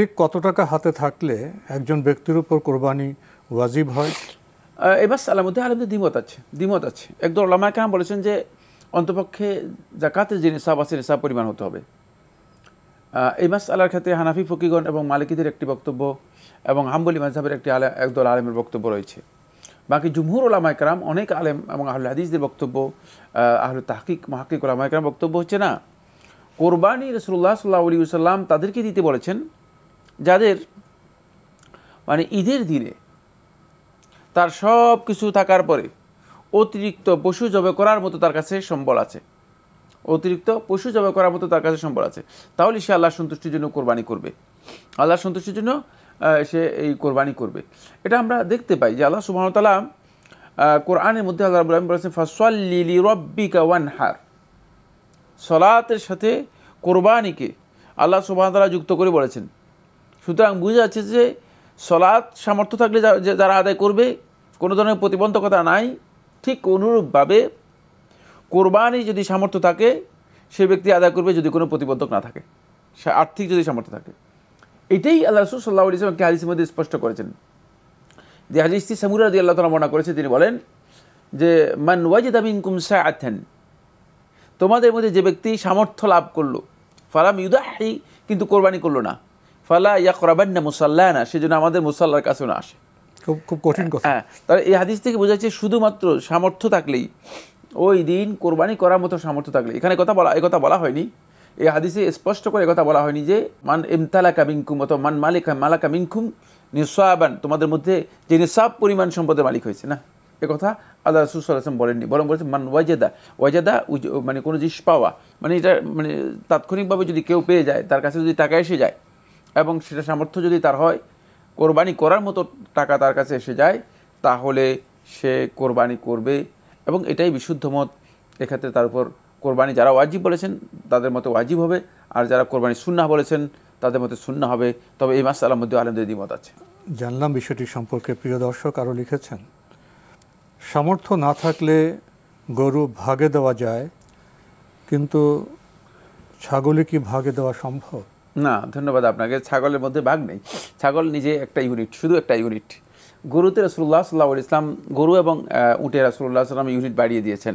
ঠিক কত টাকা হাতে থাকলে একজন ব্যক্তির উপর কোরবানি ওয়াজিব হয়? এই মাসআলার মধ্যে আলেমদের দ্বিমত আছে। একদল উলামায়ে কেরাম বলেছেন যে অন্তপক্ষে যাকাতের যে নিসাব আছে নিসাব পরিমাণ হতে হবে। এই মাসআলার ক্ষেত্রে হানাফি ফকিগণ এবং মালিকিদের একটি বক্তব্য এবং হাম্বলি মাযহাবের একদল আলেমের বক্তব্য রয়েছে। বাকি জুমহুর উলামায়ে কেরাম, অনেক আলেম এবং আহলে হাদিসদের বক্তব্য, আহলে তাহকিক মুহাক্কিক উলামায়ে কেরাম বক্তব্য হচ্ছে না, কোরবানি রাসূলুল্লাহ সাল্লাল্লাহু আলাইহি ওয়াসাল্লাম তাদেরকে দিতে বলেছেন যাদের মানে ঈদের দিনে তার সব কিছু থাকার পরে অতিরিক্ত পশু জবাই করার মতো তার কাছে সম্বল আছে, তাহলে সে আল্লাহর সন্তুষ্টির জন্য কোরবানি করবে, আল্লাহর সন্তুষ্টির জন্য সে এই কোরবানি করবে। এটা আমরা দেখতে পাই যে আল্লাহ সুবহানাহু ওয়া তাআলা কোরআনের মধ্যে আল্লাহ রাব্বুল আলামিন বলেছেন ফাসল্লি লিরাব্বিকা ওয়ানহার, সালাতের সাথে কোরবানিকে আল্লাহ সুবহানাহু ওয়া তাআলা যুক্ত করে বলেছেন। সুতরাং বোঝা যাচ্ছে যে সালাত সামর্থ্য থাকলে যারা আদায় করবে, কোনো ধরনের প্রতিবন্ধকতা নাই। ঠিক অনুরূপভাবে কোরবানি যদি সামর্থ্য থাকে সে ব্যক্তি আদায় করবে যদি কোনো প্রতিবন্ধক না থাকে, আর্থিক যদি সামর্থ্য থাকে। এটাই আল্লাহ রাসূল সাল্লাল্লাহু আলাইহি ওয়াসাল্লাম হাদিসের মধ্যে স্পষ্ট করেছেন। যে হাদিসটি সামুরা রাদিয়াল্লাহু তাআলা বর্ণনা করেছে, তিনি বলেন যে মান ওয়াজাদা মিনকুম সাআতান, তোমাদের মধ্যে যে ব্যক্তি সামর্থ্য লাভ করলো, ফালাম ইউদাহি, কিন্তু কোরবানি করলো না, ফালা ইয়াকরাবান্না মুসাল্লানা, সেজন্য আমাদের মুসাল্লার কাছে না আসে। খুব কঠিন কথা। হ্যাঁ, তাহলে এই হাদিস থেকে বোঝা যাচ্ছে শুধুমাত্র সামর্থ্য থাকলেই, ওই দিন কোরবানি করার মতো সামর্থ্য থাকলে, এখানে এই কথা বলা হয়নি, এই হাদিসে স্পষ্ট করে কথা বলা হয়নি যে মান ইমতালাকা মিনকুম অথবা মান মালাকা মিনকুম নিসাবান, তোমাদের মধ্যে যে নিসাব পরিমাণ সম্পদের মালিক হয়েছে, না, এ কথা আল্লাহ রাসূল সাল্লাল্লাহু আলাইহি ওয়াসাল্লাম বলেননি। বরং বলেছেন মান ওয়াজাদা মানে কোনো জিনিস পাওয়া, মানে এটা মানে তাৎক্ষণিকভাবে যদি কেউ পেয়ে যায়, তার কাছে যদি টাকা এসে যায় এবং সেটা সামর্থ্য যদি তার হয়, কোরবানি করার মতো টাকা তার কাছে এসে যায়, তাহলে সে কোরবানি করবে। এবং এটাই বিশুদ্ধ মত। এক্ষেত্রে তার উপর কোরবানি যারা ওয়াজিব বলেছেন তাদের মতে ওয়াজিব হবে, আর যারা কোরবানি সুন্নাহ বলেছেন তাদের মতে সুন্নাহ হবে। তবে এই মাসআলার মধ্যে আলেমদের দ্বিমত আছে। জানলাম বিষয়টি সম্পর্কে। প্রিয় দর্শক আরও লিখেছেন, সামর্থ্য না থাকলে গরু ভাগে দেওয়া যায়, কিন্তু ছাগলে কি ভাগে দেওয়া সম্ভব? না, ধন্যবাদ আপনাকে। ছাগলের মধ্যে ভাগ নেই, ছাগল নিজে একটা ইউনিট, শুধু একটা ইউনিট। গরুতে রাসূলুল্লাহ সাল্লাল্লাহু আলাইহি ওয়াসাল্লাম, গরু এবং উটে রাসূলুল্লাহ সাল্লাল্লাহু আলাইহি ওয়াসাল্লাম ইউনিট বাড়িয়ে দিয়েছেন।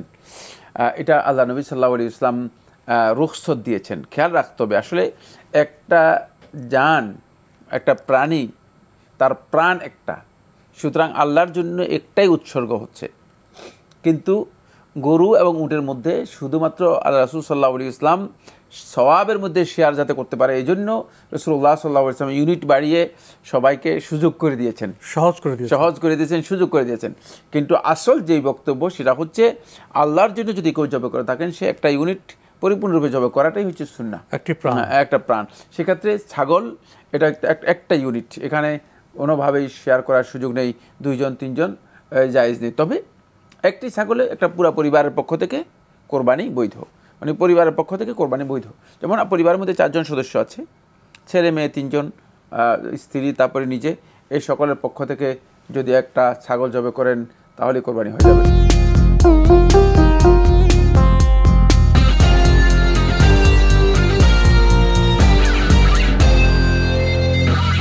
এটা আল্লাহ নবী সাল্লাল্লাহু আলাইহি ওয়াসাল্লাম রুখসত দিয়েছেন। খেয়াল রাখতে হবে, আসলে একটা জান, একটা প্রাণী, তার প্রাণ একটা, সুতরাং আল্লাহর জন্য একটাই উৎসর্গ হচ্ছে। কিন্তু গরু এবং উটের মধ্যে শুধুমাত্র আল্লাহ রাসূল সাল্লাল্লাহু আলাইহি ওয়াসাল্লাম সওয়াবের মধ্যে শেয়ার যাতে করতে পারে, এই জন্য রাসূলুল্লাহ সাল্লাল্লাহু আলাইহি ওয়াসাল্লাম ইউনিট বাড়িয়ে সবাইকে সুযোগ করে দিয়েছেন, সহজ করে দিয়েছেন, সুযোগ করে দিয়েছেন। কিন্তু আসল যেই বক্তব্য সেটা হচ্ছে আল্লাহর জন্য যদি কেউ জবে করে থাকেন, সে একটা ইউনিট পরিপূর্ণরূপে জবে করাটাই হচ্ছে সুন্নাহ, একটা প্রাণ। সেক্ষেত্রে ছাগল এটা একটা ইউনিট, এখানে কোনোভাবেই শেয়ার করার সুযোগ নেই, 2 জন 3 জন জায়েজ নেই। তবে একটি ছাগলে একটা পুরো পরিবারের পক্ষ থেকে কোরবানি বৈধ, মানে পরিবারের পক্ষ থেকে কোরবানি বৈধ। যেমন পরিবারের মধ্যে 4 জন সদস্য আছে, ছেলে মেয়ে 3 জন, স্ত্রী, তারপরে নিজে, এই সকলের পক্ষ থেকে যদি একটা ছাগল জবে করেন তাহলে কোরবানি হয়ে যাবে।